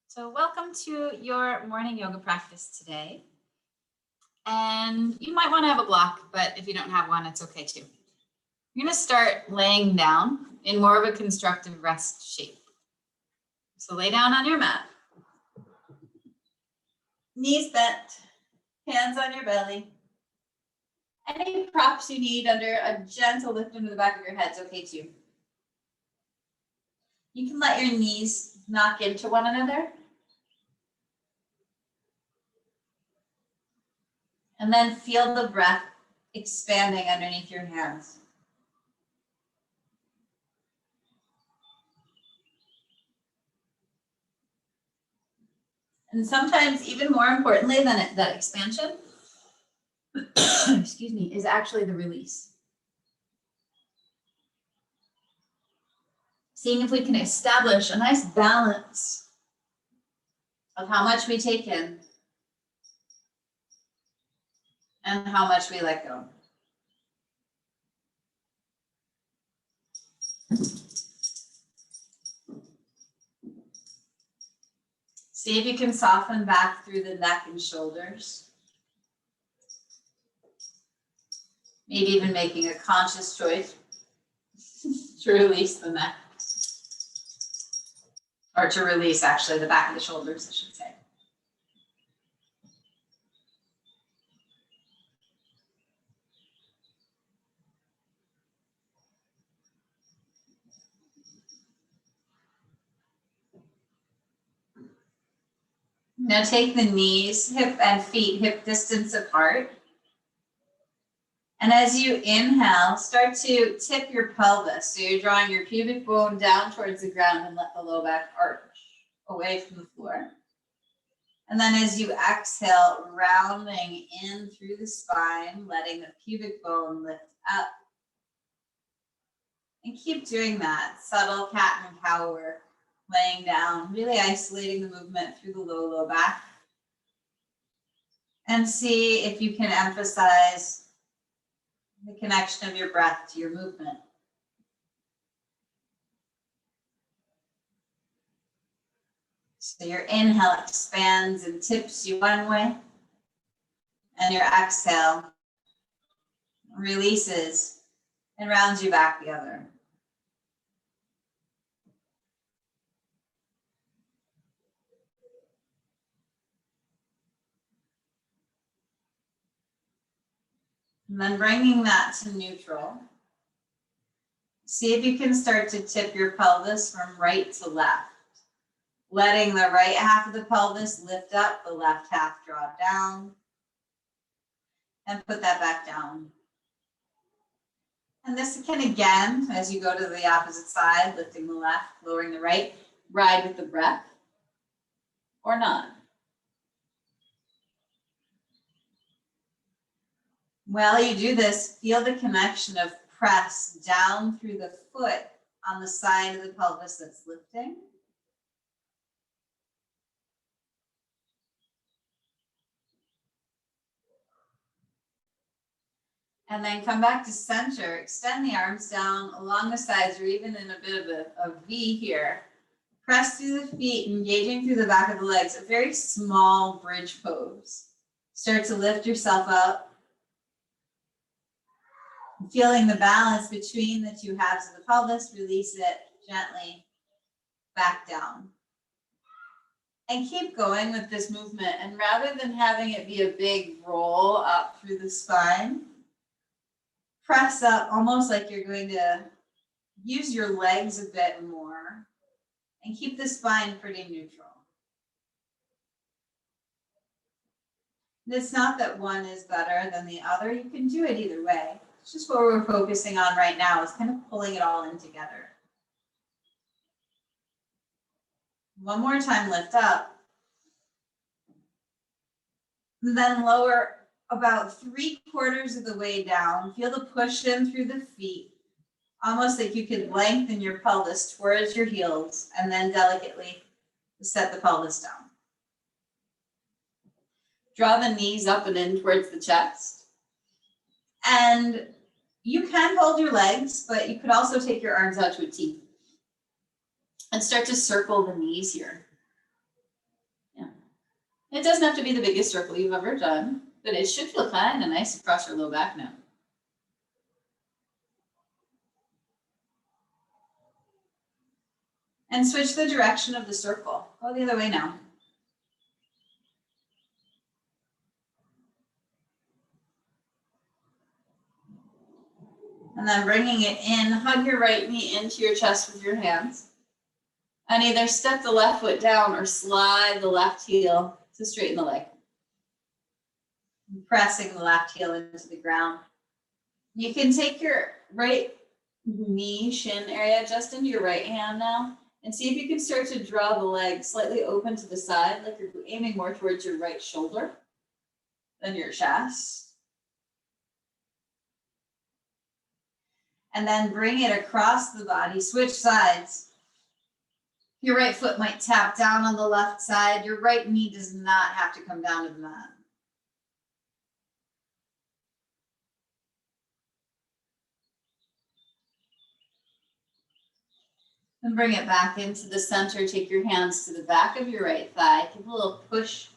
So welcome to your morning yoga practice today. And you might want to have a block, but if you don't have one, it's okay too. You're going to start laying down in more of a constructive rest shape. So lay down on your mat. Knees bent, hands on your belly. Any props you need under a gentle lift into the back of your head is okay too. You can let your knees knock into one another. And then feel the breath expanding underneath your hands. And sometimes, even more importantly than that expansion, excuse me, is actually the release. Seeing if we can establish a nice balance of how much we take in and how much we let go. See if you can soften back through the neck and shoulders. Maybe even making a conscious choice to release the neck. Or to release actually the back of the shoulders, I should say. Now take the knees, hip and feet hip distance apart. And as you inhale, start to tip your pelvis. So you're drawing your pubic bone down towards the ground and let the low back arch away from the floor. And then as you exhale, rounding in through the spine, letting the pubic bone lift up. And keep doing that subtle cat and cow work, laying down, really isolating the movement through the low back. And see if you can emphasize the connection of your breath to your movement. So your inhale expands and tips you one way, and your exhale releases and rounds you back the other. And then bringing that to neutral. See if you can start to tip your pelvis from right to left. Letting the right half of the pelvis lift up, the left half draw down. And put that back down. And this can again, as you go to the opposite side, lifting the left, lowering the right, ride with the breath or not. While you do this, feel the connection of press down through the foot on the side of the pelvis that's lifting. And then come back to center, extend the arms down along the sides or even in a bit of a V here. Press through the feet, engaging through the back of the legs, a very small bridge pose. Start to lift yourself up. Feeling the balance between the two halves of the pelvis, release it gently back down. And keep going with this movement. And rather than having it be a big roll up through the spine, press up almost like you're going to use your legs a bit more and keep the spine pretty neutral. It's not that one is better than the other. You can do it either way. It's just what we're focusing on right now is kind of pulling it all in together. One more time, lift up. And then lower about 3/4 of the way down. Feel the push in through the feet. Almost like you could lengthen your pelvis towards your heels and then delicately set the pelvis down. Draw the knees up and in towards the chest. And you can hold your legs, but you could also take your arms out to a T. And start to circle the knees here. It doesn't have to be the biggest circle you've ever done, but it should feel kind of nice across your low back now. And switch the direction of the circle. Go the other way now. And then bringing it in, hug your right knee into your chest with your hands. And either step the left foot down or slide the left heel to straighten the leg. Pressing the left heel into the ground. You can take your right knee, shin area just into your right hand now, and see if you can start to draw the leg slightly open to the side, like you're aiming more towards your right shoulder than your chest. And then bring it across the body, switch sides. Your right foot might tap down on the left side. Your right knee does not have to come down to the mat. And bring it back into the center. Take your hands to the back of your right thigh. Give a little push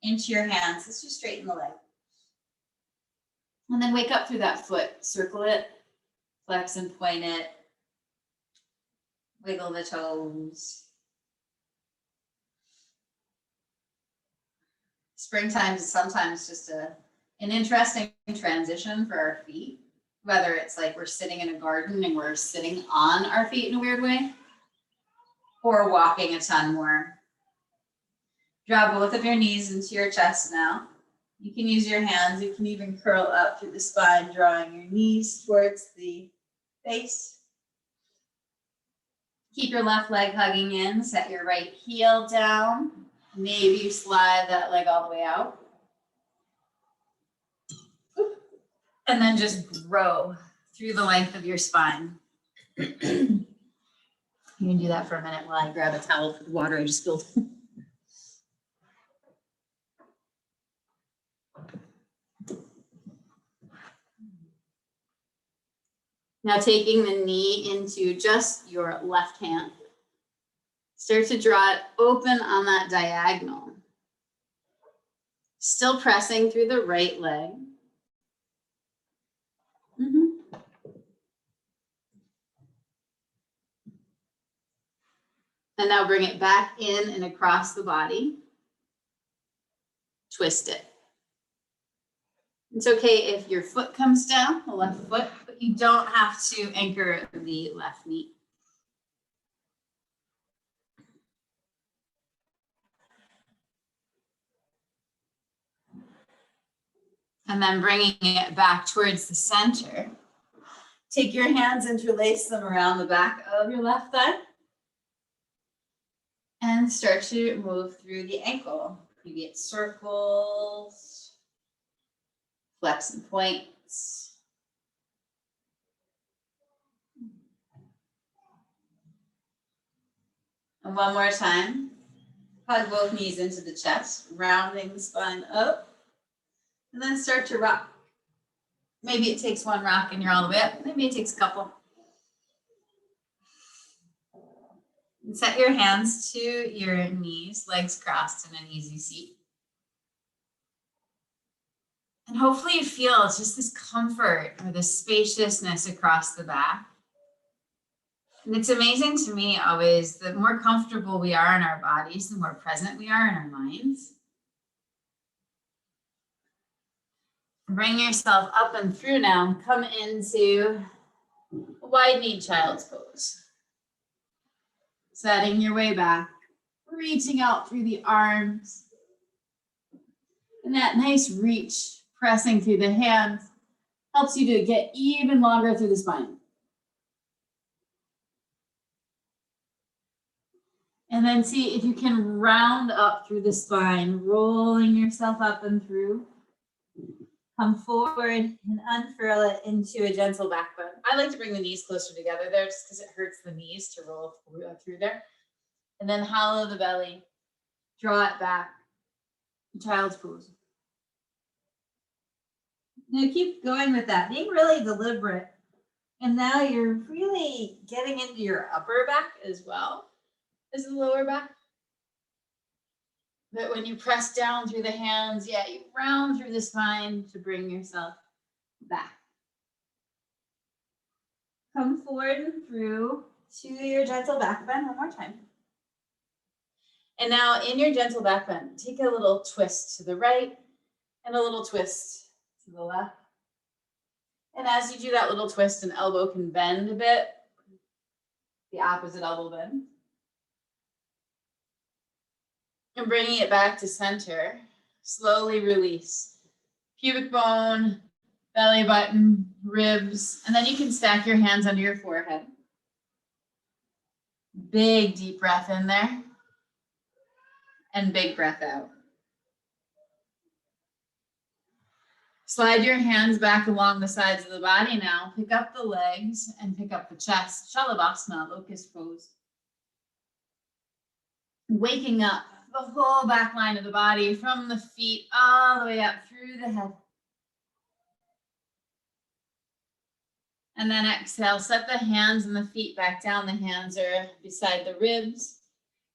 into your hands. Let's just straighten the leg. And then wake up through that foot. Circle it, flex and point it. Wiggle the toes. Springtime is sometimes just an interesting transition for our feet. Whether it's like we're sitting in a garden and we're sitting on our feet in a weird way, or walking a ton more. Draw both of your knees into your chest now. You can use your hands. You can even curl up through the spine, drawing your knees towards the face. Keep your left leg hugging in. Set your right heel down. Maybe you slide that leg all the way out. And then just grow through the length of your spine. You can do that for a minute while I grab a towel for the water I just spilled. Now taking the knee into just your left hand. Start to draw it open on that diagonal. Still pressing through the right leg. And now bring it back in and across the body. Twist it. It's okay if your foot comes down, the left foot, but you don't have to anchor the left knee. And then bringing it back towards the center. Take your hands, interlace them around the back of your left thigh. And start to move through the ankle. You get circles, flex and points. And one more time. Hug both knees into the chest, rounding the spine up. And then start to rock. Maybe it takes one rock and you're all the way up. Maybe it takes a couple. And set your hands to your knees, legs crossed in an easy seat. And hopefully you feel just this comfort or this spaciousness across the back. And it's amazing to me always, the more comfortable we are in our bodies, the more present we are in our minds. Bring yourself up and through now. Come into a wide-kneed child's pose. Setting your way back, reaching out through the arms. And that nice reach, pressing through the hands, helps you to get even longer through the spine. And then see if you can round up through the spine, rolling yourself up and through. Come forward and unfurl it into a gentle back bend. I like to bring the knees closer together there just because it hurts the knees to roll through there. And then hollow the belly, draw it back, child's pose. Now keep going with that, being really deliberate. And now you're really getting into your upper back as well as the lower back. But when you press down through the hands, yeah, you round through the spine to bring yourself back. Come forward and through to your gentle back bend one more time. And now in your gentle back bend, take a little twist to the right and a little twist to the left. And as you do that little twist, an elbow can bend a bit, the opposite elbow bend. And bringing it back to center, slowly release. Pubic bone, belly button, ribs, and then you can stack your hands under your forehead. Big deep breath in there. And big breath out. Slide your hands back along the sides of the body now. Pick up the legs and pick up the chest. Shalabhasana, locust pose. Waking up the whole back line of the body from the feet all the way up through the head. And then exhale, set the hands and the feet back down. The hands are beside the ribs.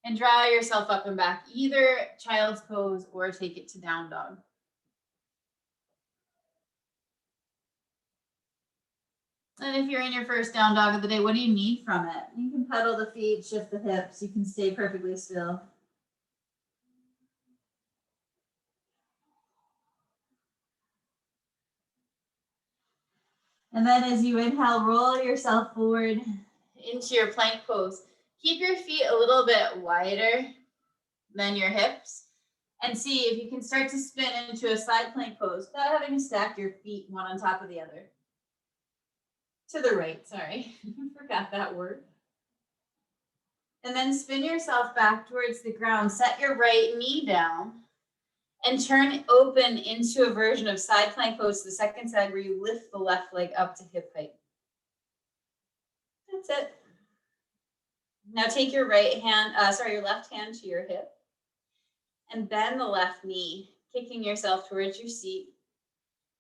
And draw yourself up and back, either child's pose or take it to down dog. And if you're in your first down dog of the day, what do you need from it? You can pedal the feet, shift the hips. You can stay perfectly still. And then as you inhale, roll yourself forward into your plank pose. Keep your feet a little bit wider than your hips. And see if you can start to spin into a side plank pose without having to stack your feet one on top of the other. To the right, sorry. Forgot that word. And then spin yourself back towards the ground. Set your right knee down and turn open into a version of side plank pose to the second side where you lift the left leg up to hip height. That's it. Now take your your left hand to your hip and bend the left knee, kicking yourself towards your seat.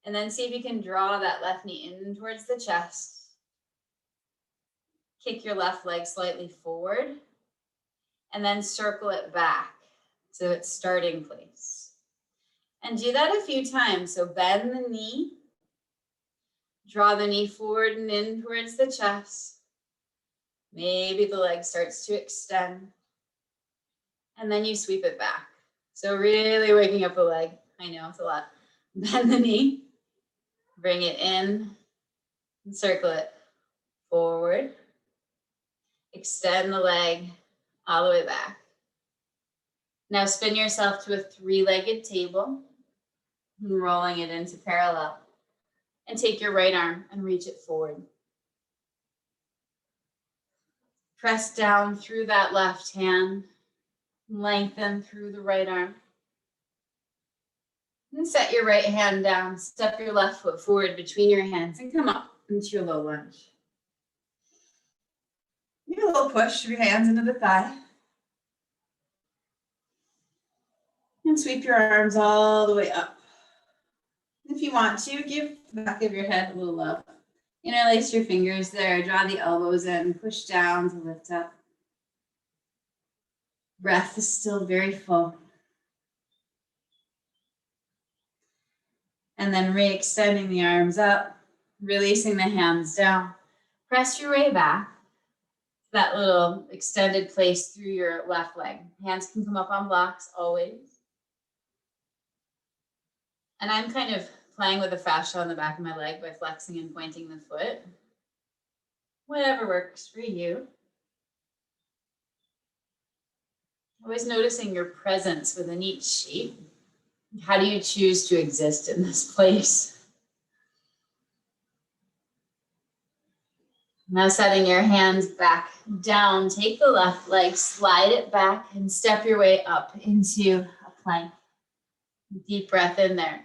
And then see if you can draw that left knee in towards the chest. Kick your left leg slightly forward and then circle it back to its starting place. And do that a few times. So bend the knee, draw the knee forward and in towards the chest. Maybe the leg starts to extend. And then you sweep it back. So really waking up the leg. I know it's a lot. Bend the knee, bring it in, and circle it forward. Extend the leg all the way back. Now spin yourself to a three-legged table, rolling it into parallel. And take your right arm and reach it forward. Press down through that left hand, lengthen through the right arm. And set your right hand down, step your left foot forward between your hands and come up into your low lunge. Give a little push of your hands into the thigh. And sweep your arms all the way up. If you want to, give the back of your head a little love. Interlace your fingers there, draw the elbows in, push down to lift up. Breath is still very full. And then re-extending the arms up, releasing the hands down. Press your way back to that little extended place through your left leg. Hands can come up on blocks always. And I'm kind of playing with the fascia on the back of my leg by flexing and pointing the foot. Whatever works for you. Always noticing your presence within each shape. How do you choose to exist in this place? Now setting your hands back down, take the left leg, slide it back and step your way up into a plank. Deep breath in there.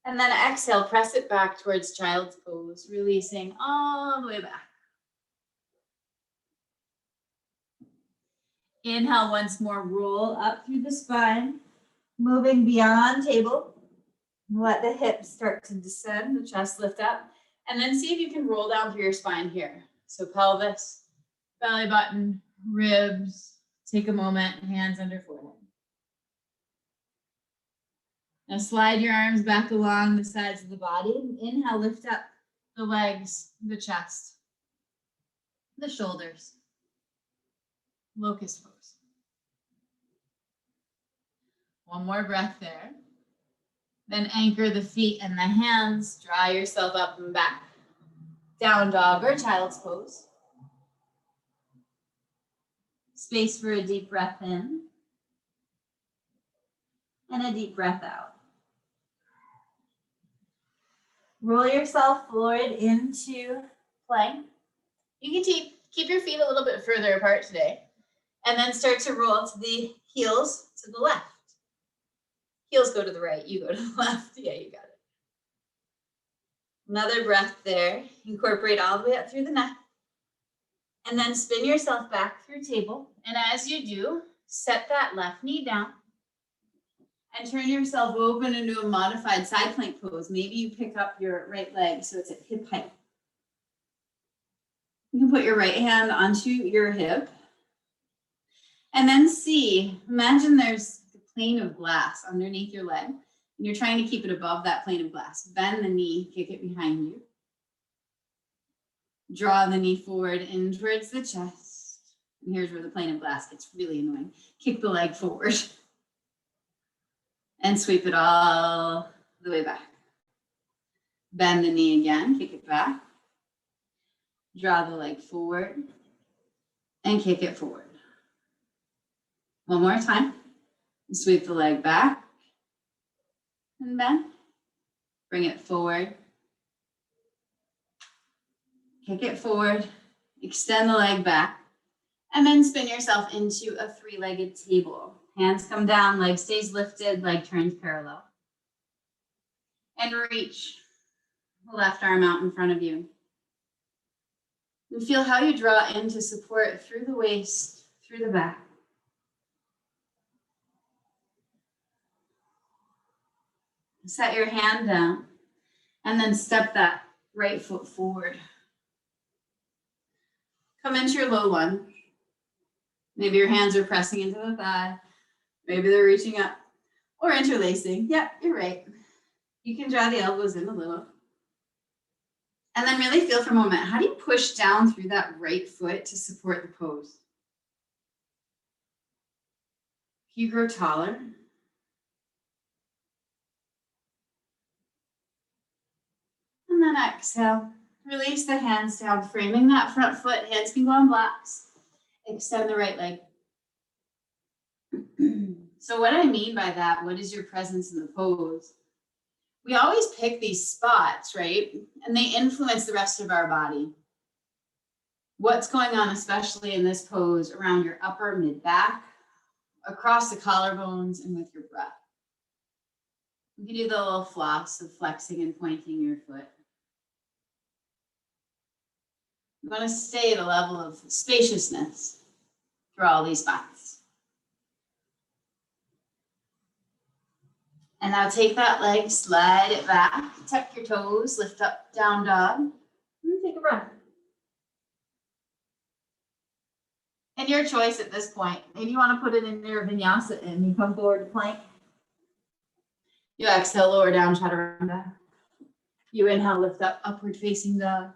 And then exhale, press it back towards child's pose, releasing all the way back. Inhale once more, roll up through the spine, moving beyond table. Let the hips start to descend, the chest lift up, and then see if you can roll down through your spine here. So pelvis, belly button, ribs. Take a moment, hands under forehead. Now slide your arms back along the sides of the body. Inhale, lift up the legs, the chest, the shoulders. Locust pose. One more breath there. Then anchor the feet and the hands. Draw yourself up and back. Down dog or child's pose. Space for a deep breath in. And a deep breath out. Roll yourself forward into plank. You can keep your feet a little bit further apart today. And then start to roll to the heels to the left. Heels go to the right, you go to the left. Yeah, you got it. Another breath there. Incorporate all the way up through the neck. And then spin yourself back through table. And as you do, set that left knee down. And turn yourself open into a modified side plank pose. Maybe you pick up your right leg so it's at hip height. You can put your right hand onto your hip. And then imagine there's a plane of glass underneath your leg. And you're trying to keep it above that plane of glass. Bend the knee, kick it behind you. Draw the knee forward in towards the chest. And here's where the plane of glass gets really annoying. Kick the leg forward. And sweep it all the way back. Bend the knee again, kick it back. Draw the leg forward and kick it forward. One more time. Sweep the leg back and bend. Bring it forward. Kick it forward. Extend the leg back. And then spin yourself into a three-legged table. Hands come down, leg stays lifted, leg turns parallel. And reach the left arm out in front of you. And feel how you draw into support through the waist, through the back. Set your hand down and then step that right foot forward. Come into your low lunge. Maybe your hands are pressing into the thigh. Maybe they're reaching up or interlacing. Yep, you're right. You can draw the elbows in a little. And then really feel for a moment, how do you push down through that right foot to support the pose? You grow taller. And then exhale. Release the hands down, framing that front foot. Hands can go on blocks. Extend the right leg. So what I mean by that, what is your presence in the pose? We always pick these spots, right? And they influence the rest of our body. What's going on, especially in this pose, around your upper mid-back, across the collarbones, and with your breath. You can do the little floss of flexing and pointing your foot. You want to stay at a level of spaciousness through all these spots. And now take that leg, slide it back, tuck your toes, lift up, down dog, and take a breath. And your choice at this point, maybe you want to put it in your vinyasa and you come forward to plank. You exhale, lower down, chaturanga. You inhale, lift up, upward facing dog.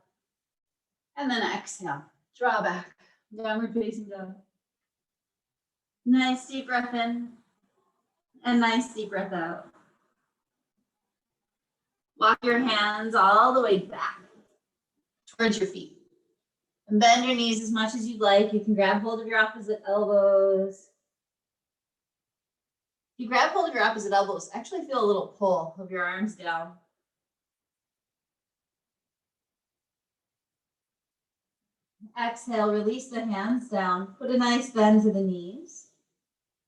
And then exhale, draw back, downward facing dog. Nice deep breath in and nice deep breath out. Walk your hands all the way back towards your feet. And bend your knees as much as you'd like. You can grab hold of your opposite elbows. If you grab hold of your opposite elbows, actually feel a little pull of your arms down. Exhale, release the hands down. Put a nice bend to the knees.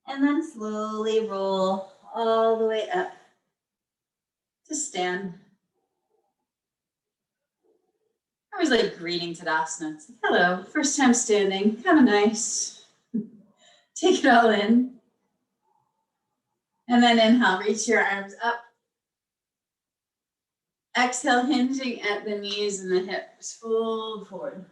And then slowly roll all the way up to stand. I always like greeting Tadasana. It's like, hello, first time standing, kind of nice. Take it all in. And then inhale, reach your arms up. Exhale, hinging at the knees and the hips, fold forward.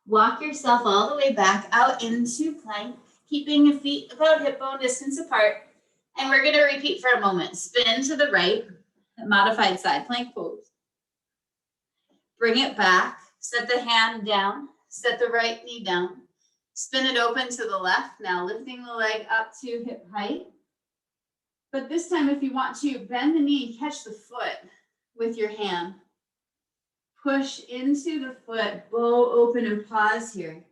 Walk yourself all the way back out into plank, keeping your feet about hip bone distance apart. And we're going to repeat for a moment. Spin to the right, modified side plank pose. Bring it back, set the hand down, set the right knee down, spin it open to the left. Now lifting the leg up to hip height. But this time, if you want to, bend the knee, catch the foot with your hand. Push into the foot, bow open and pause here.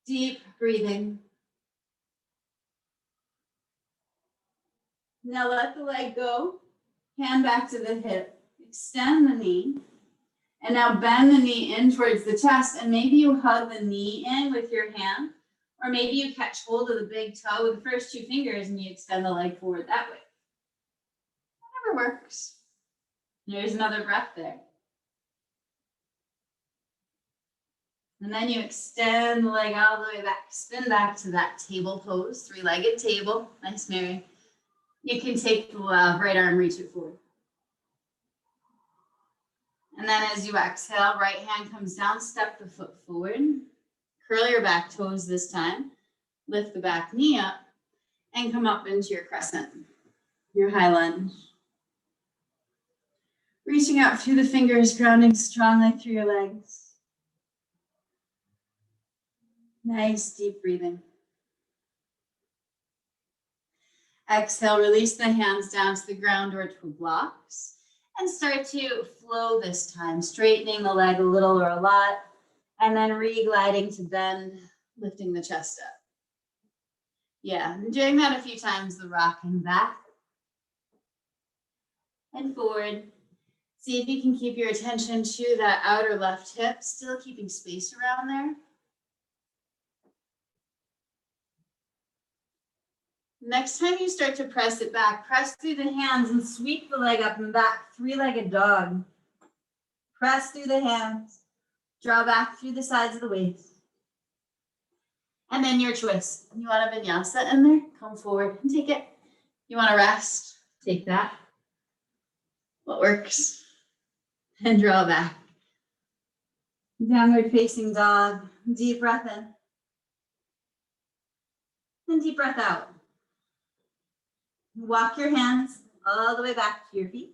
Deep breathing. Now let the leg go, hand back to the hip, extend the knee, and now bend the knee in towards the chest, and maybe you hug the knee in with your hand, or maybe you catch hold of the big toe with the first two fingers and you extend the leg forward that way. Whatever works. There's another breath there. And then you extend the leg all the way back, spin back to that table pose, three-legged table. Nice, Mary. You can take the right arm, reach it forward. And then as you exhale, right hand comes down, step the foot forward. Curl your back toes this time. Lift the back knee up and come up into your crescent, your high lunge. Reaching out through the fingers, grounding strongly through your legs. Nice deep breathing. Exhale, release the hands down to the ground or to blocks and start to flow this time, straightening the leg a little or a lot, and then re-gliding to bend, lifting the chest up. Yeah, I'm doing that a few times, the rocking back and forward. See if you can keep your attention to that outer left hip, still keeping space around there. Next time you start to press it back, press through the hands and sweep the leg up and back, three-legged dog. Press through the hands, draw back through the sides of the waist. And then your twist. You want a vinyasa in there? Come forward and take it. You want to rest? Take that. What works? And draw back. Downward facing dog. Deep breath in. And deep breath out. Walk your hands all the way back to your feet.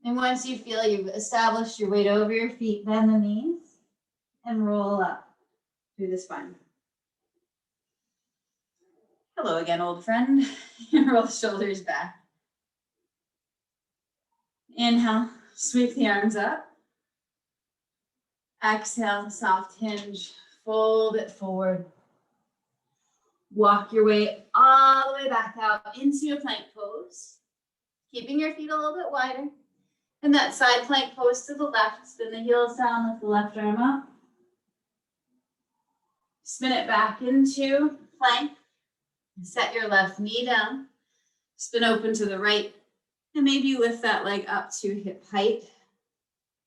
And once you feel you've established your weight over your feet, bend the knees and roll up through the spine. Hello again, old friend. Roll the shoulders back. Inhale, sweep the arms up. Exhale, soft hinge, fold it forward. Walk your way all the way back out into a plank pose, keeping your feet a little bit wider. And that side plank pose to the left, spin the heels down, lift the left arm up. Spin it back into plank. Set your left knee down. Spin open to the right. And maybe you lift that leg up to hip height.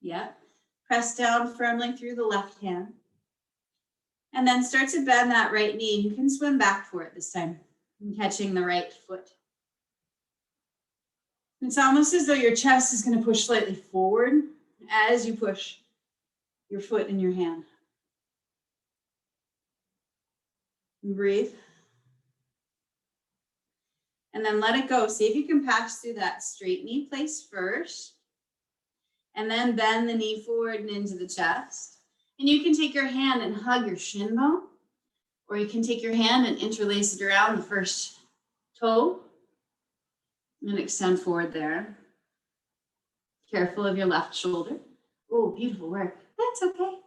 Yeah. Press down firmly through the left hand. And then start to bend that right knee. You can swim back for it this time, catching the right foot. It's almost as though your chest is going to push slightly forward as you push your foot in your hand. Breathe. And then let it go. See if you can pass through that straight knee place first. And then bend the knee forward and into the chest. And you can take your hand and hug your shin bone, or you can take your hand and interlace it around the first toe and extend forward there. Careful of your left shoulder. Oh, beautiful work. That's okay.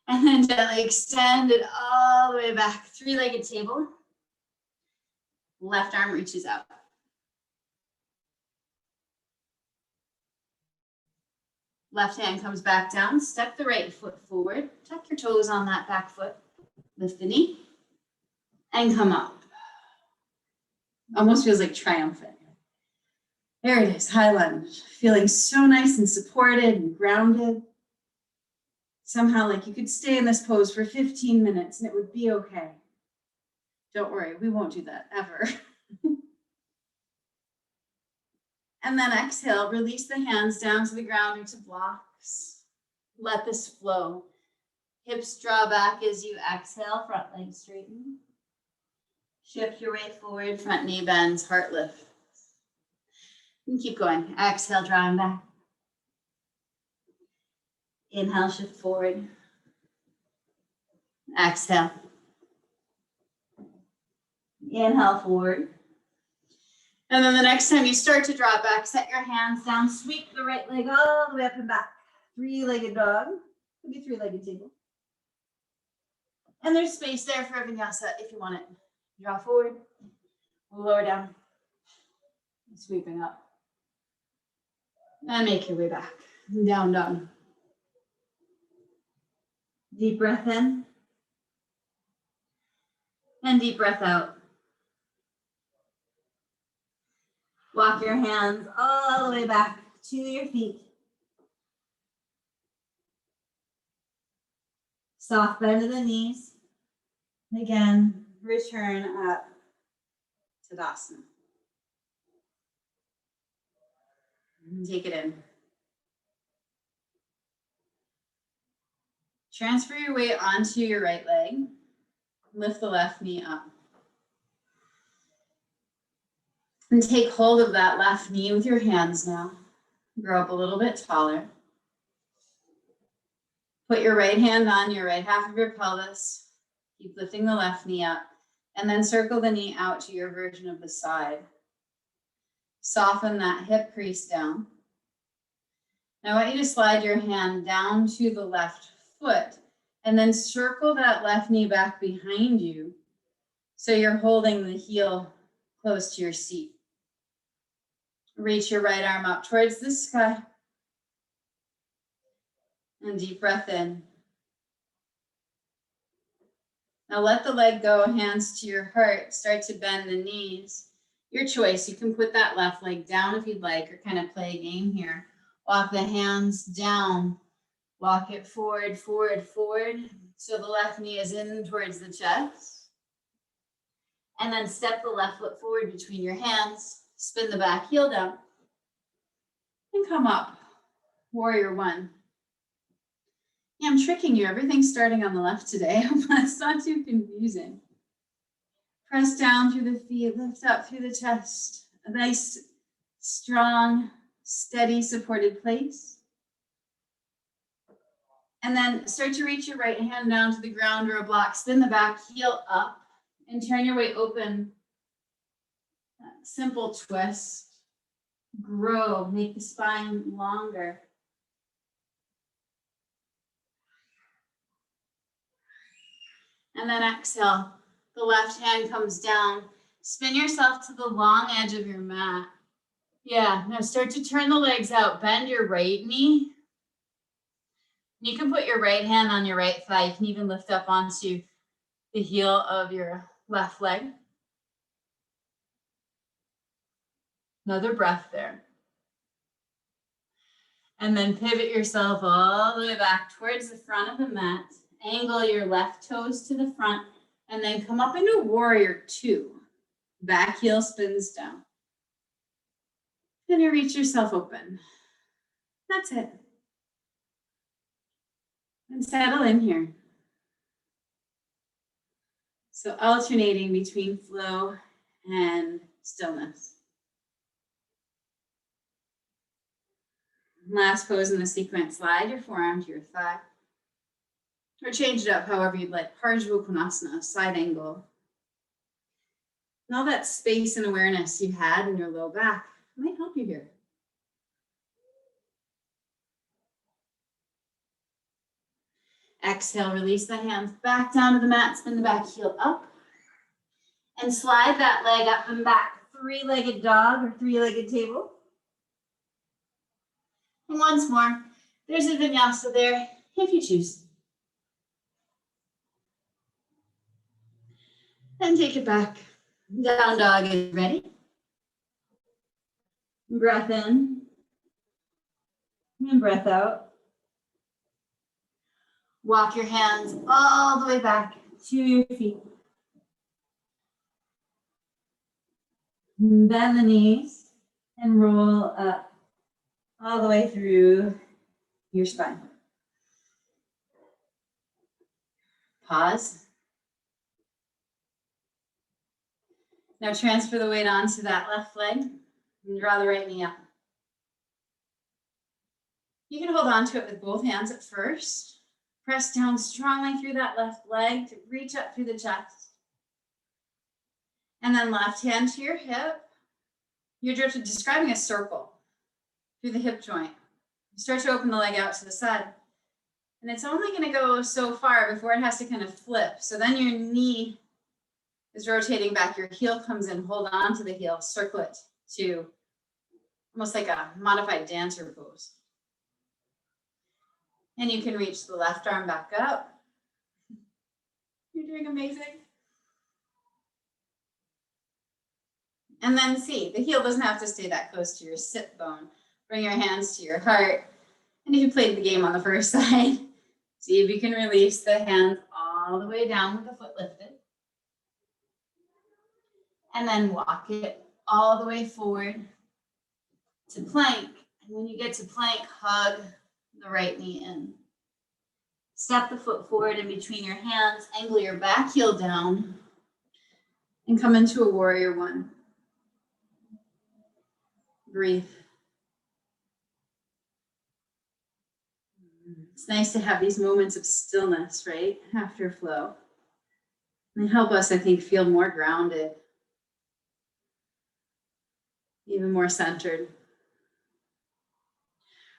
And then gently extend it all the way back, three-legged table. Left arm reaches out. Left hand comes back down, step the right foot forward, tuck your toes on that back foot, lift the knee, and come up. Almost feels like triumphant. There it is, high lunge. Feeling so nice and supported and grounded. Somehow like you could stay in this pose for 15 minutes and it would be okay. Don't worry, we won't do that ever. And then exhale, release the hands down to the ground or to blocks. Let this flow. Hips draw back as you exhale, front leg straighten. Shift your weight forward, front knee bends, heart lift. And keep going. Exhale, drawing back. Inhale, shift forward. Exhale. Inhale, forward. And then the next time you start to draw back, set your hands down, sweep the right leg all the way up and back. Three-legged dog. Could be three-legged table. And there's space there for a vinyasa if you want it. Draw forward, lower down, sweeping up. And make your way back. Down dog. Deep breath in. And deep breath out. Walk your hands all the way back to your feet. Soft bend of the knees. Again, return up to Tadasana. Take it in. Transfer your weight onto your right leg. Lift the left knee up. And take hold of that left knee with your hands now. Grow up a little bit taller. Put your right hand on your right half of your pelvis. Keep lifting the left knee up. And then circle the knee out to your version of the side. Soften that hip crease down. Now I want you to slide your hand down to the left foot and then circle that left knee back behind you so you're holding the heel close to your seat. Reach your right arm up towards the sky. And deep breath in. Now let the leg go, hands to your heart. Start to bend the knees. Your choice. You can put that left leg down if you'd like, or kind of play a game here. Walk the hands down. Walk it forward, forward, forward. So the left knee is in towards the chest. And then step the left foot forward between your hands. Spin the back heel down. And come up. Warrior one. Yeah, I'm tricking you. Everything's starting on the left today. It's not too confusing. Press down through the feet, lift up through the chest. A nice, strong, steady, supported place. And then start to reach your right hand down to the ground or a block. Spin the back heel up and turn your weight open. Simple twist. Grow, make the spine longer. And then exhale, the left hand comes down. Spin yourself to the long edge of your mat. Yeah, now start to turn the legs out. Bend your right knee. You can put your right hand on your right thigh. You can even lift up onto the heel of your left leg. Another breath there. And then pivot yourself all the way back towards the front of the mat. Angle your left toes to the front and then come up into warrior two. Back heel spins down. Then you reach yourself open. That's it. And settle in here. So alternating between flow and stillness. Last pose in the sequence, slide your forearm to your thigh. Or change it up however you'd like. Parsvakonasana, side angle. And all that space and awareness you had in your low back might help you here. Exhale, release the hands back down to the mat, spin the back heel up. And slide that leg up and back. Three-legged dog or three-legged table. And once more, there's a vinyasa there if you choose. And take it back. Down dog is ready. Breath in. And breath out. Walk your hands all the way back to your feet. Bend the knees and roll up all the way through your spine. Pause. Now transfer the weight onto that left leg and draw the right knee up. You can hold on to it with both hands at first. Press down strongly through that left leg to reach up through the chest. And then left hand to your hip. You're describing a circle through the hip joint. Start to open the leg out to the side. And it's only going to go so far before it has to kind of flip. So then your knee is rotating back. Your heel comes in. Hold on to the heel. Circle it to almost like a modified dancer pose. And you can reach the left arm back up. You're doing amazing. And then see, the heel doesn't have to stay that close to your sit bone. Bring your hands to your heart. And if you played the game on the first side, see if you can release the hands all the way down with the foot lifted. And then walk it all the way forward to plank. And when you get to plank, hug the right knee in. Step the foot forward in between your hands, angle your back heel down, and come into a warrior one. Breathe. It's nice to have these moments of stillness, right? After flow. They help us, I think, feel more grounded, even more centered.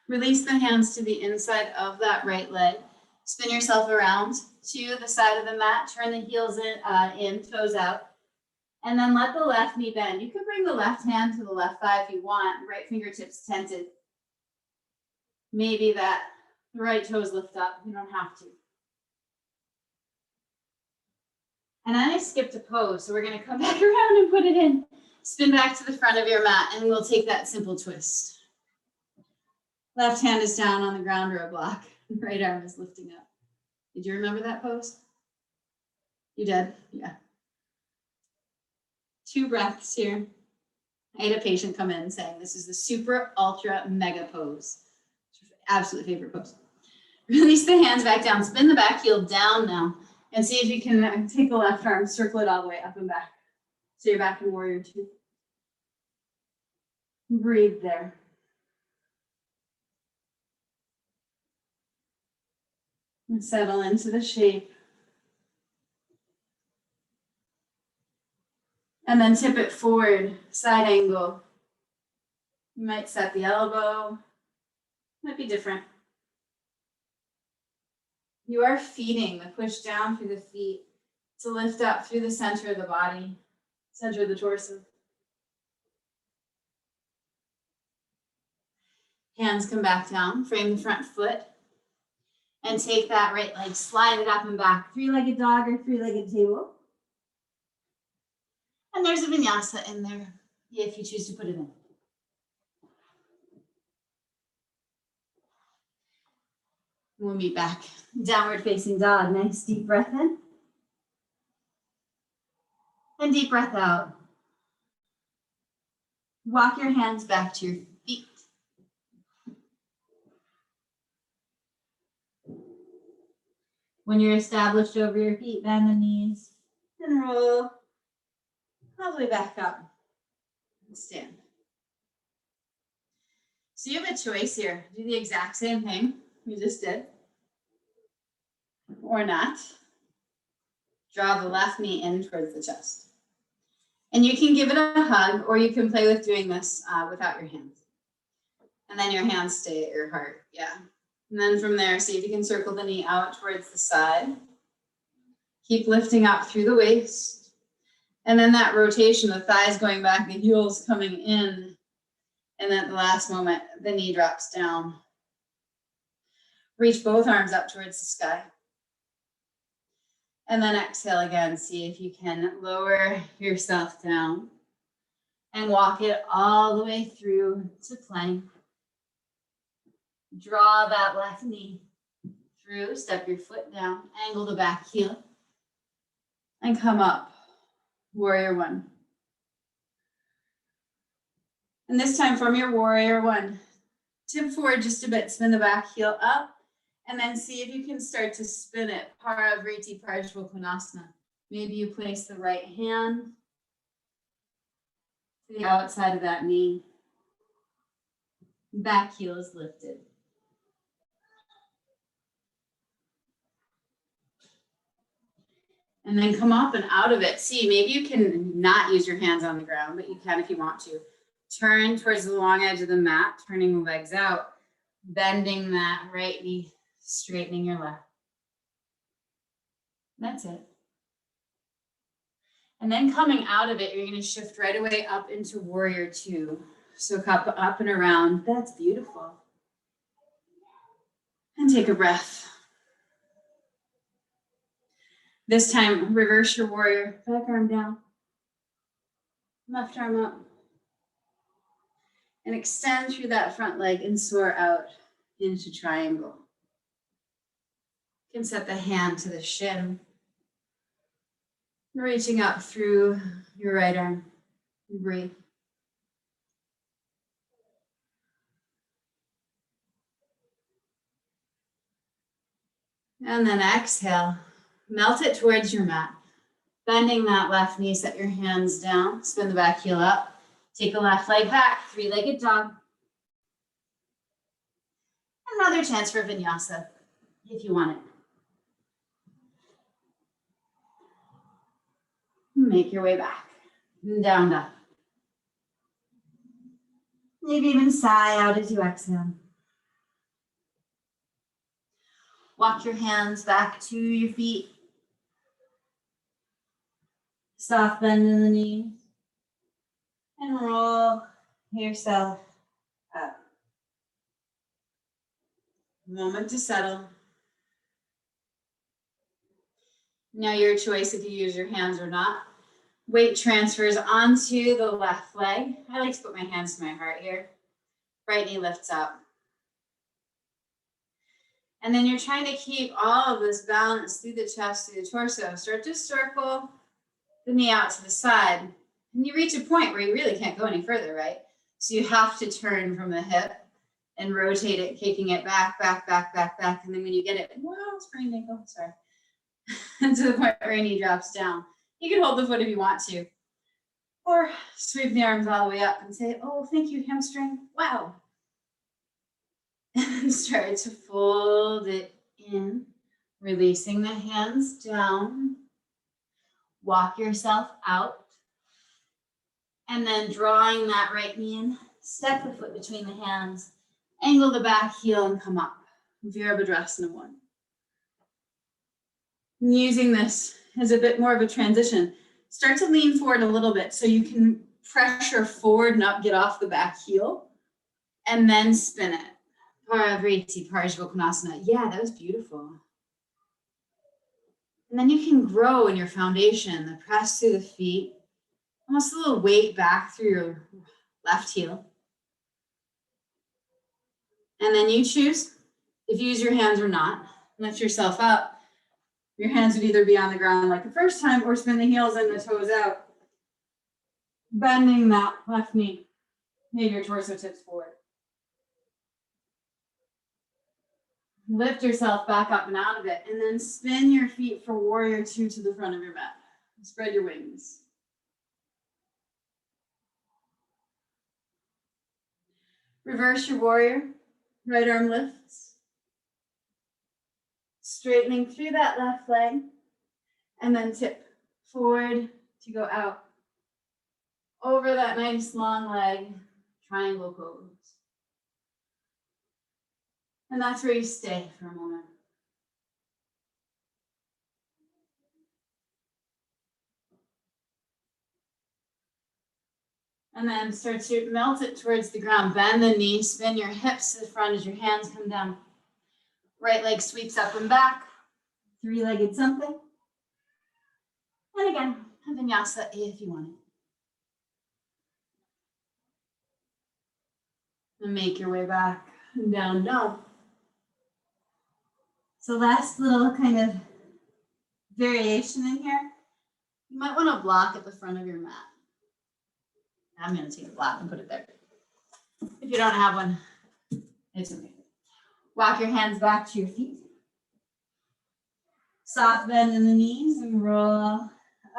Release the hands to the inside of that right leg. Spin yourself around to the side of the mat. Turn the heels in, toes out. And then let the left knee bend. You can bring the left hand to the left thigh if you want. Right fingertips tented. Maybe the right toes lift up. You don't have to. And I skipped a pose, so we're going to come back around and put it in. Spin back to the front of your mat, and we'll take that simple twist. Left hand is down on the ground or a block. Right arm is lifting up. Did you remember that pose? You did? Yeah. 2 breaths here. I had a patient come in saying, this is the super ultra mega pose. Absolute favorite pose. Release the hands back down. Spin the back heel down now. And see if you can take the left arm, circle it all the way up and back. So you're back in warrior 2. Breathe there. And settle into the shape. And then tip it forward, side angle. You might set the elbow. Might be different. You are feeding the push down through the feet to lift up through the center of the body, center of the torso. Hands come back down, frame the front foot, and take that right leg, slide it up and back, 3-legged dog or 3-legged table. And there's a vinyasa in there, if you choose to put it in. We'll meet back. Downward facing dog. Nice deep breath in. And deep breath out. Walk your hands back to your feet. When you're established over your feet, bend the knees and roll all the way back up and stand. So you have a choice here. Do the exact same thing we just did, or not. Draw the left knee in towards the chest. And you can give it a hug, or you can play with doing this without your hands. And then your hands stay at your heart, yeah. And then from there, see if you can circle the knee out towards the side. Keep lifting up through the waist. And then that rotation, the thighs going back, the heels coming in. And then at the last moment, the knee drops down. Reach both arms up towards the sky. And then exhale again. See if you can lower yourself down and walk it all the way through to plank. Draw that left knee through, step your foot down, angle the back heel, and come up, warrior 1. And this time from your warrior 1, tip forward just a bit, spin the back heel up, and then see if you can start to spin it, Paravriti Parshva Konasana. Maybe you place the right hand to the outside of that knee. Back heel is lifted. And then come up and out of it. See, maybe you can not use your hands on the ground, but you can if you want to. Turn towards the long edge of the mat, turning the legs out, bending that right knee, straightening your left. That's it. And then coming out of it, you're going to shift right away up into warrior two. So up and around. That's beautiful. And take a breath. This time, reverse your warrior. Back arm down. Left arm up. And extend through that front leg and soar out into triangle. You can set the hand to the shin. Reaching up through your right arm. Breathe. And then exhale. Melt it towards your mat. Bending that left knee, set your hands down. Spin the back heel up. Take the left leg back. Three-legged dog. Another chance for vinyasa if you want it. Make your way back. Down dog. Maybe even sigh out as you exhale. Walk your hands back to your feet. Soft bend in the knees. And roll yourself up. Moment to settle. Now your choice if you use your hands or not. Weight transfers onto the left leg. I like to put my hands to my heart here. Right knee lifts up. And then you're trying to keep all of this balance through the chest, through the torso. Start to circle the knee out to the side. And you reach a point where you really can't go any further, right? So you have to turn from the hip and rotate it, kicking it back, back, back, back, back. And then when you get it, well, sprained ankle, sorry. To the point where your knee drops down. You can hold the foot if you want to. Or sweep the arms all the way up and say, oh, thank you, hamstring. Wow. And start to fold it in, releasing the hands down. Walk yourself out. And then drawing that right knee in, step the foot between the hands, angle the back heel and come up. Virabhadrasana 1. Using this as a bit more of a transition. Start to lean forward a little bit so you can pressure forward, not get off the back heel, and then spin it. Parivriti, Parishvokonasana. Yeah, that was beautiful. And then you can grow in your foundation, the press through the feet, almost a little weight back through your left heel. And then you choose if you use your hands or not. Lift yourself up. Your hands would either be on the ground like the first time or spin the heels and the toes out. Bending that left knee. Maybe your torso tips forward. Lift yourself back up and out of it. And then spin your feet for warrior two to the front of your mat. Spread your wings. Reverse your warrior. Right arm lifts. Straightening through that left leg. And then tip forward to go out. Over that nice long leg. Triangle pose. And that's where you stay for a moment. And then start to melt it towards the ground. Bend the knee, spin your hips to the front as your hands come down. Right leg sweeps up and back. Three-legged something. And again, a vinyasa if you want it. And make your way back and down dog. So last little kind of variation in here. You might want to block at the front of your mat. I'm going to take a block and put it there. If you don't have one, it's okay. Walk your hands back to your feet. Soft bend in the knees and roll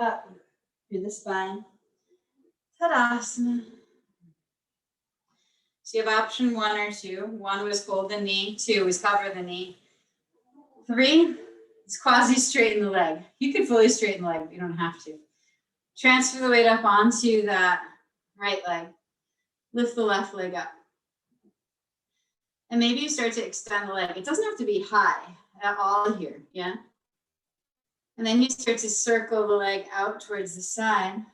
up through the spine. Tadasana. So you have option 1 or 2. 1 was hold the knee, 2 was cover the knee. 3 is quasi straighten the leg. You could fully straighten the leg, but you don't have to. Transfer the weight up onto that right leg. Lift the left leg up. And maybe you start to extend the leg. It doesn't have to be high at all here, yeah? And then you start to circle the leg out towards the side.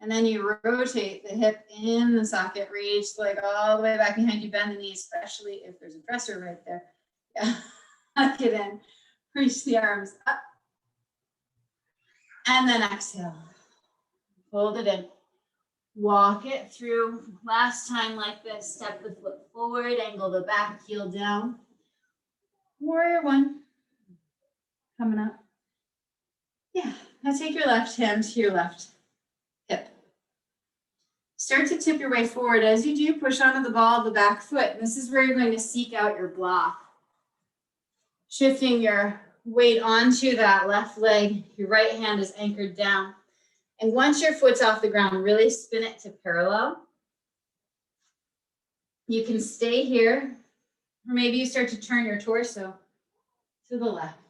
And then you rotate the hip in the socket, reach the leg all the way back behind you, bend the knee, especially if there's a dresser right there. Yeah, tuck it in, reach the arms up. And then exhale, hold it in. Walk it through. Last time like this, step the foot forward, angle the back heel down. Warrior 1, coming up. Yeah, now take your left hand to your left hip. Start to tip your way forward. As you do, push onto the ball of the back foot. And this is where you're going to seek out your block. Shifting your weight onto that left leg, your right hand is anchored down. And once your foot's off the ground, really spin it to parallel. You can stay here, or maybe you start to turn your torso to the left.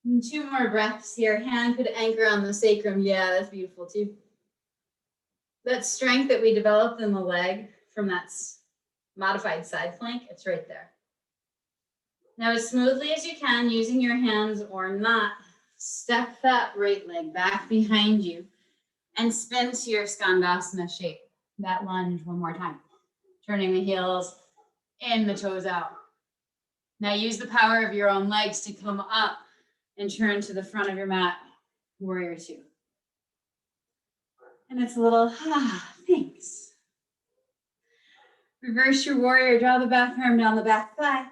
And 2 more breaths here. Hand could anchor on the sacrum. Yeah, that's beautiful too. That strength that we developed in the leg from that modified side plank, it's right there. Now, as smoothly as you can, using your hands or not, step that right leg back behind you and spin to your Skandasana shape. That lunge 1 more time. Turning the heels in, the toes out. Now use the power of your own legs to come up and turn to the front of your mat, warrior 2. And it's a little, thanks. Reverse your warrior, draw the back arm down the back thigh.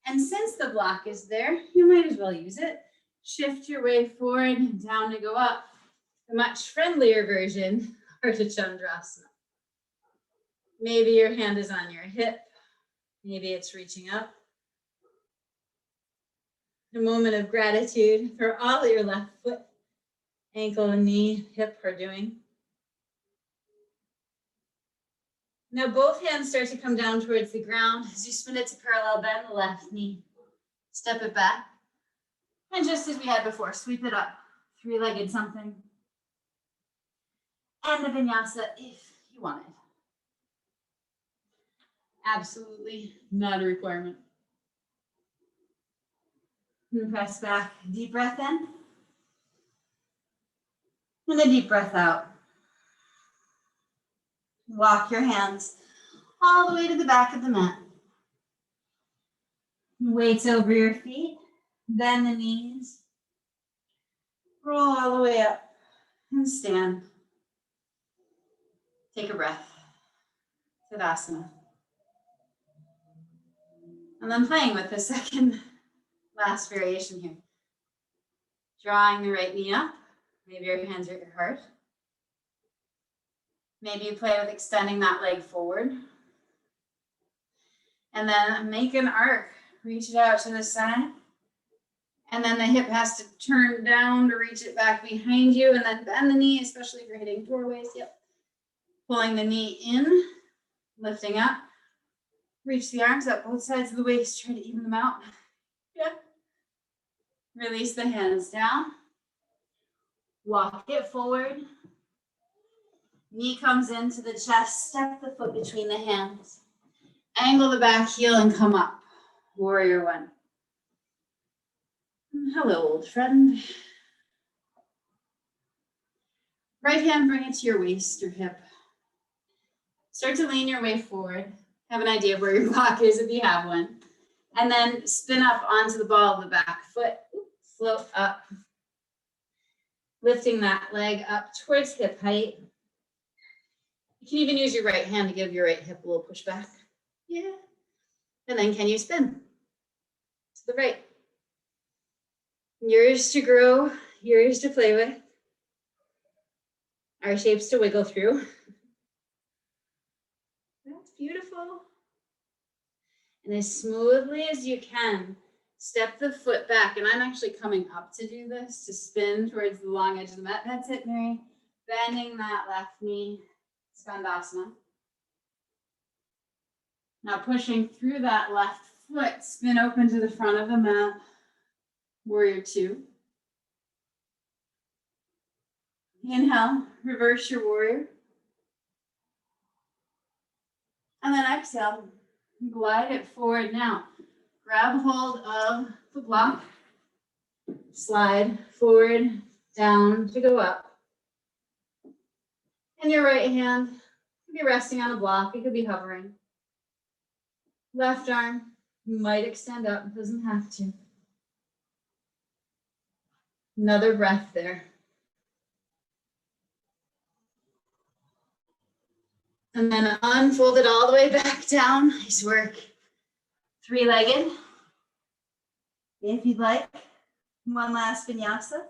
And since the block is there, you might as well use it. Shift your way forward and down to go up. A much friendlier version, Ardha Chandrasana. Maybe your hand is on your hip. Maybe it's reaching up. A moment of gratitude for all that your left foot, ankle, and knee, hip are doing. Now both hands start to come down towards the ground. As you spin it to parallel, bend the left knee. Step it back. And just as we had before, sweep it up. 3-legged something. And the vinyasa if you want it. Absolutely not a requirement. And press back. Deep breath in. And a deep breath out. Walk your hands all the way to the back of the mat. Weights over your feet. Bend the knees. Roll all the way up and stand. Take a breath. Tadasana. And then playing with the second last variation here. Drawing the right knee up. Maybe your hands are at your heart. Maybe you play with extending that leg forward. And then make an arc. Reach it out to the side. And then the hip has to turn down to reach it back behind you. And then bend the knee, especially if you're hitting doorways. Yep. Pulling the knee in, lifting up. Reach the arms up both sides of the waist. Try to even them out. Yeah. Release the hands down. Walk it forward. Knee comes into the chest. Step the foot between the hands. Angle the back heel and come up. Warrior 1. Hello, old friend. Right hand, bring it to your waist or hip. Start to lean your way forward. Have an idea of where your block is if you have one. And then spin up onto the ball of the back foot. Float up. Lifting that leg up towards hip height. You can even use your right hand to give your right hip a little push back. Yeah. And then can you spin to the right? Yours to grow, yours to play with. Our shapes to wiggle through. That's beautiful. And as smoothly as you can, Step the foot back, and I'm actually coming up to do this, to spin towards the long edge of the mat. That's it, Mary. Bending that left knee, Skandasana. Now pushing through that left foot, spin open to the front of the mat, warrior two. Inhale, reverse your warrior. And then exhale, glide it forward. Now, grab hold of the block, slide forward, down to go up. And your right hand could be resting on a block, it could be hovering. Left arm might extend up, it doesn't have to. Another breath there. And then unfold it all the way back down. Nice work. Three-legged. If you'd like, one last vinyasa.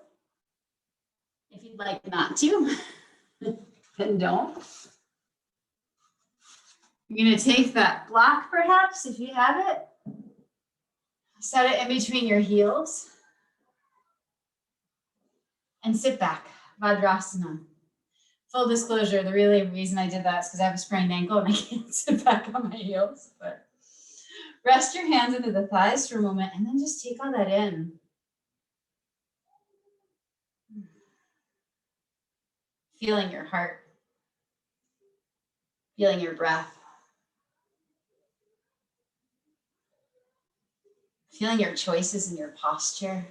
If you'd like not to, then don't. You're going to take that block, perhaps, if you have it. Set it in between your heels. And sit back, Vajrasana. Full disclosure, the really reason I did that is because I have a sprained ankle and I can't sit back on my heels. But rest your hands into the thighs for a moment and then just take all that in. Feeling your heart. Feeling your breath. Feeling your choices in your posture.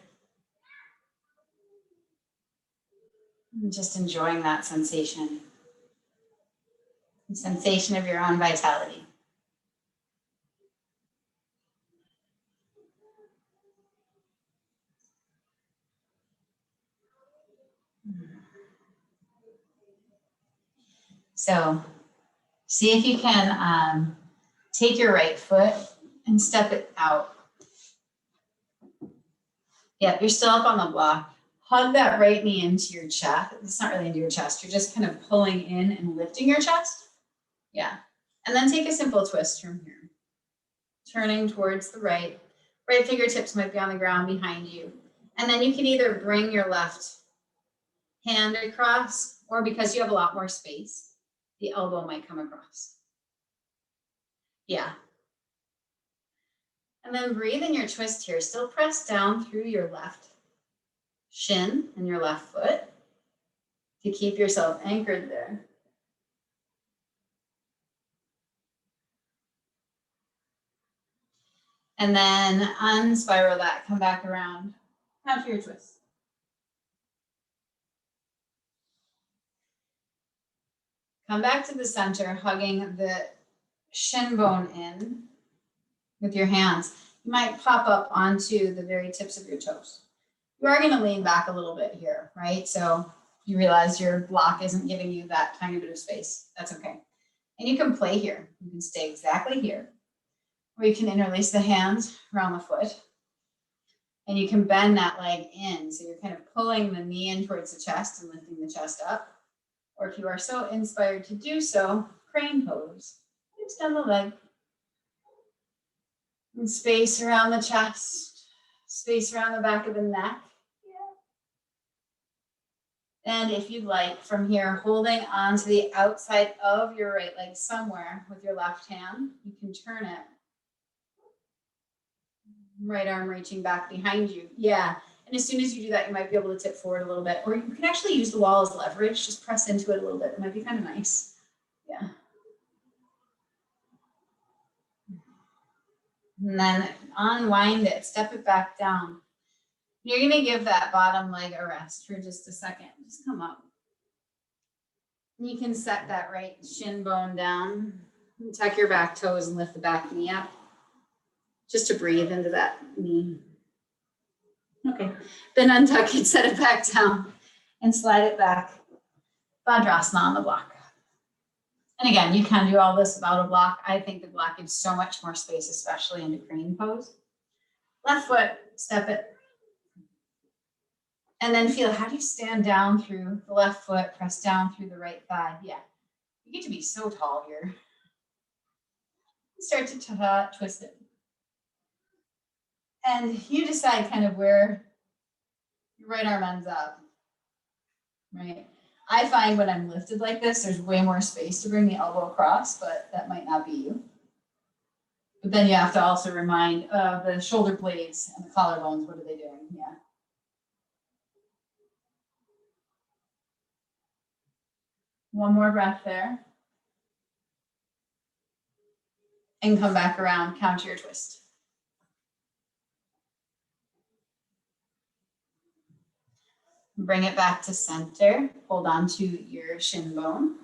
And just enjoying that sensation. The sensation of your own vitality. So see if you can take your right foot and step it out. Yep, you're still up on the block. Hug that right knee into your chest. It's not really into your chest. You're just kind of pulling in and lifting your chest. Yeah. And then take a simple twist from here. Turning towards the right. Right fingertips might be on the ground behind you. And then you can either bring your left hand across, or because you have a lot more space, the elbow might come across. Yeah. And then breathe in your twist here. Still press down through your left shin and your left foot to keep yourself anchored there. And then unspiral that, come back around. Counter your twist. Come back to the center, hugging the shin bone in with your hands. You might pop up onto the very tips of your toes. You are going to lean back a little bit here, right? So you realize your block isn't giving you that tiny bit of space. That's okay. And you can play here. You can stay exactly here. Or you can interlace the hands around the foot. And you can bend that leg in. So you're kind of pulling the knee in towards the chest and lifting the chest up. Or if you are so inspired to do so, crane pose. Extend the leg. And space around the chest. Space around the back of the neck. And if you'd like, from here, holding on to the outside of your right leg somewhere with your left hand, you can turn it. Right arm reaching back behind you. Yeah. And as soon as you do that, you might be able to tip forward a little bit. Or you can actually use the wall as leverage. Just press into it a little bit. It might be kind of nice. Yeah. And then unwind it. Step it back down. You're going to give that bottom leg a rest for just a second. Just come up. You can set that right shin bone down. Tuck your back toes and lift the back knee up. Just to breathe into that knee. Okay. Then untuck it, set it back down, and slide it back. Vajrasana on the block. And again, you can do all this without a block. I think the block gives so much more space, especially into crane pose. Left foot, step it. And then feel, how do you stand down through the left foot, press down through the right thigh? Yeah, you get to be so tall here. Start to twist it. And you decide kind of where your right arm ends up, right? I find when I'm lifted like this, there's way more space to bring the elbow across, but that might not be you. But then you have to also remind the shoulder blades and the collarbones, what are they doing? Yeah. One more breath there. And come back around, counter your twist. Bring it back to center. Hold on to your shin bone.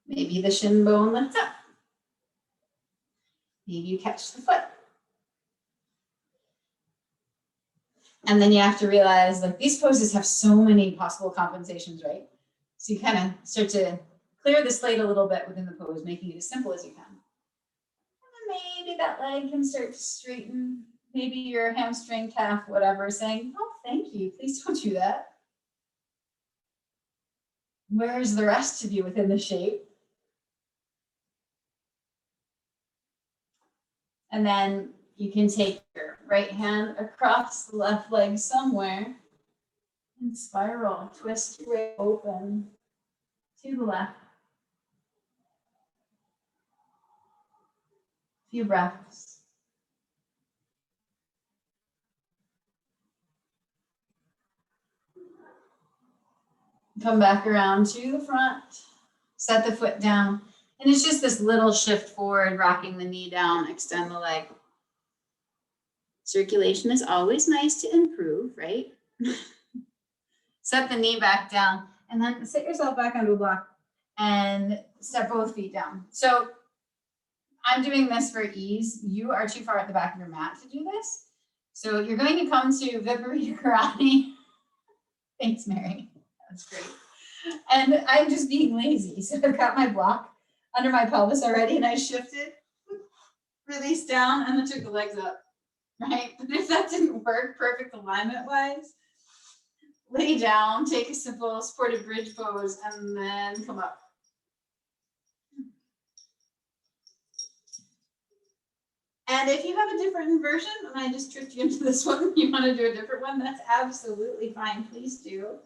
Maybe the shin bone lifts up. Maybe you catch the foot. And then you have to realize, like, these poses have so many possible compensations, right? So you kind of start to clear the slate a little bit within the pose, making it as simple as you can. And then maybe that leg can start to straighten. Maybe your hamstring, calf, whatever, saying, oh, thank you, please don't do that. Where's the rest of you within the shape? And then you can take your right hand across the left leg somewhere and spiral, twist your way open to the left. A few breaths. Come back around to the front, set the foot down. And it's just this little shift forward, rocking the knee down, extend the leg. Circulation is always nice to improve, right? Set the knee back down and then sit yourself back onto a block and step both feet down. So I'm doing this for ease. You are too far at the back of your mat to do this. So you're going to come to Viparita Karate. Thanks, Mary. That's great. And I'm just being lazy. So I've got my block under my pelvis already and I shifted, release down, and then took the legs up, right? But if that didn't work perfect alignment-wise, lay down, take a simple supported bridge pose, and then come up. And if you have a different inversion, and I just tricked you into this one, you want to do a different one, that's absolutely fine. Please do.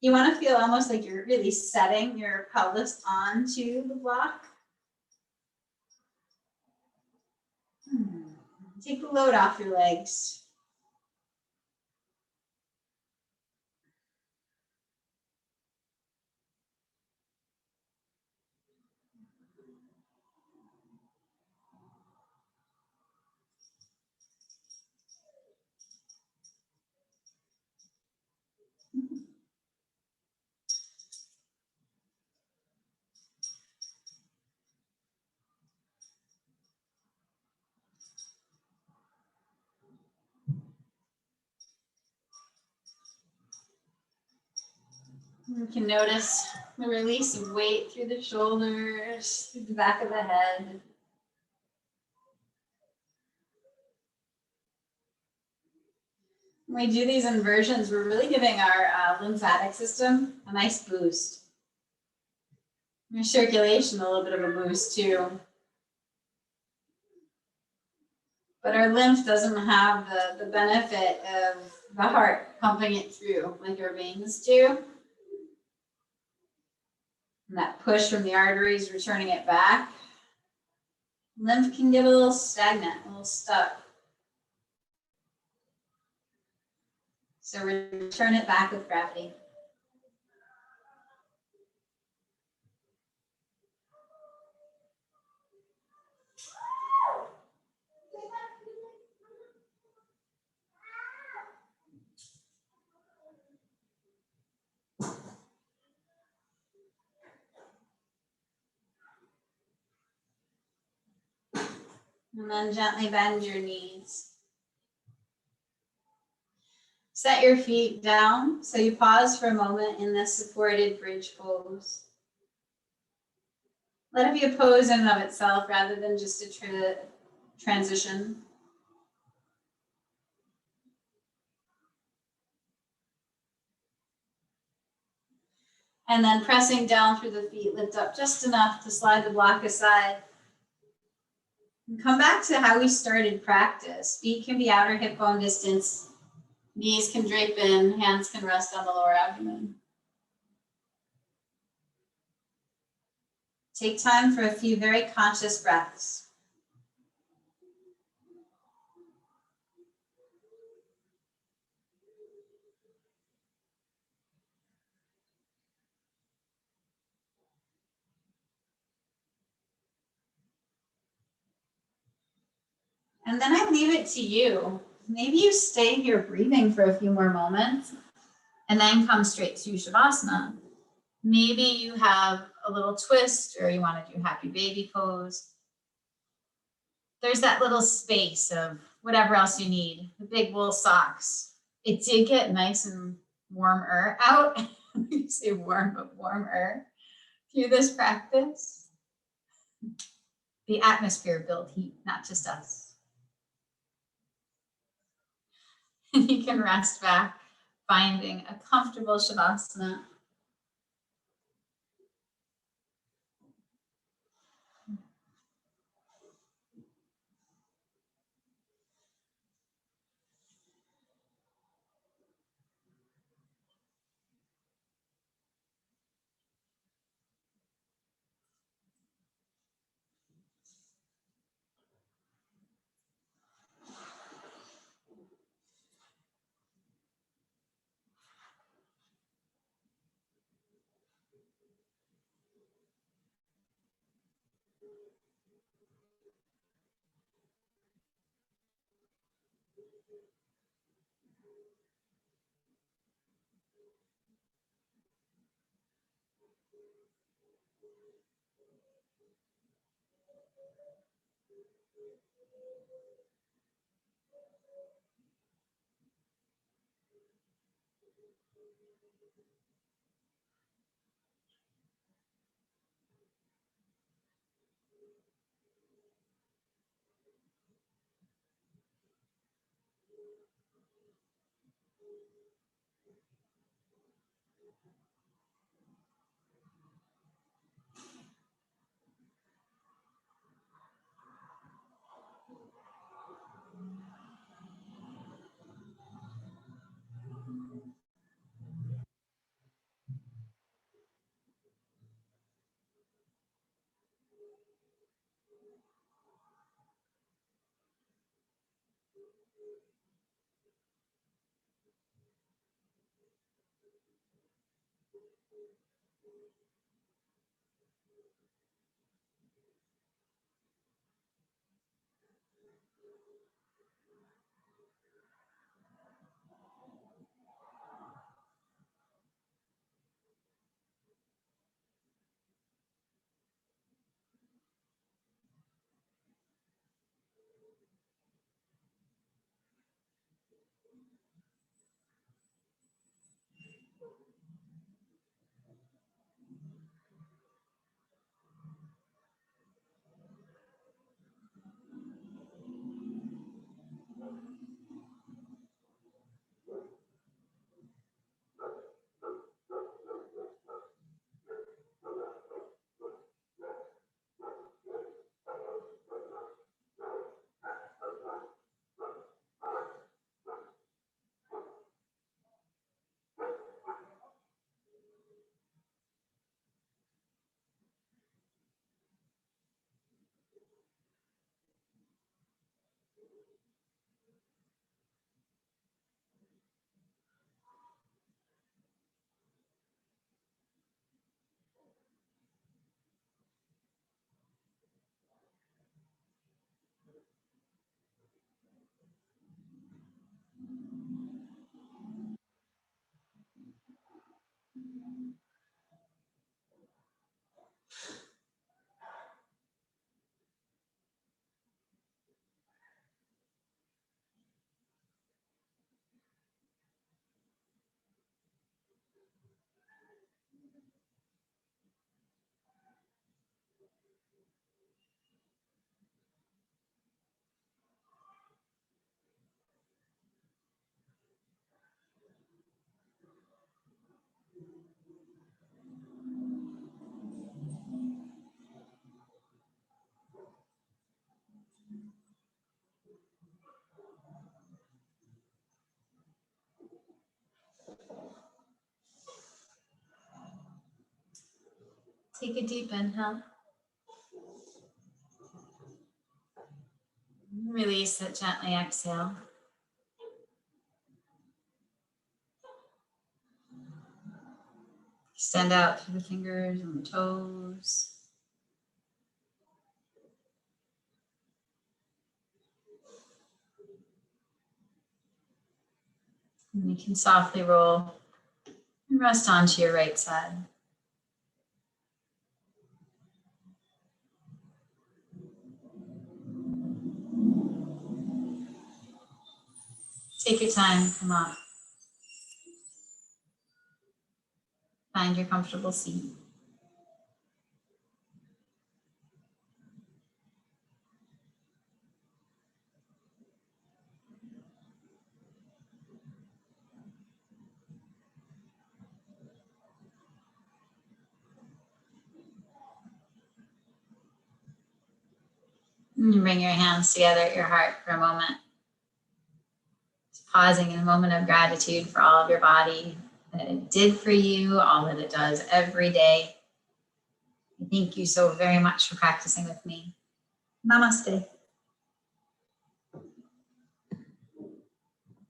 You want to feel almost like you're really setting your pelvis onto the block. Take the load off your legs. You can notice the release of weight through the shoulders, through the back of the head. When we do these inversions, we're really giving our lymphatic system a nice boost. Your circulation, a little bit of a boost too. But our lymph doesn't have the benefit of the heart pumping it through like our veins do. And that push from the arteries, returning it back. Lymph can get a little stagnant, a little stuck. So return it back with gravity. And then gently bend your knees. Set your feet down. So you pause for a moment in this supported bridge pose. Let it be a pose in and of itself rather than just a transition. And then pressing down through the feet, lift up just enough to slide the block aside. Come back to how we started practice. Feet can be outer hip bone distance. Knees can drape in, hands can rest on the lower abdomen. Take time for a few very conscious breaths. And then I leave it to you. Maybe you stay here breathing for a few more moments and then come straight to Shavasana. Maybe you have a little twist or you want to do happy baby pose. There's that little space of whatever else you need, the big wool socks. It did get nice and warmer out. You say warm, but warmer through this practice. The atmosphere built heat, not just us. And you can rest back, finding a comfortable Shavasana. Take a deep inhale. Release it, gently exhale. Extend out through the fingers and the toes. And you can softly roll and rest onto your right side. Take your time, come up. Find your comfortable seat. And you bring your hands together at your heart for a moment. Just pausing in a moment of gratitude for all of your body that it did for you, all that it does every day. Thank you so very much for practicing with me. Namaste.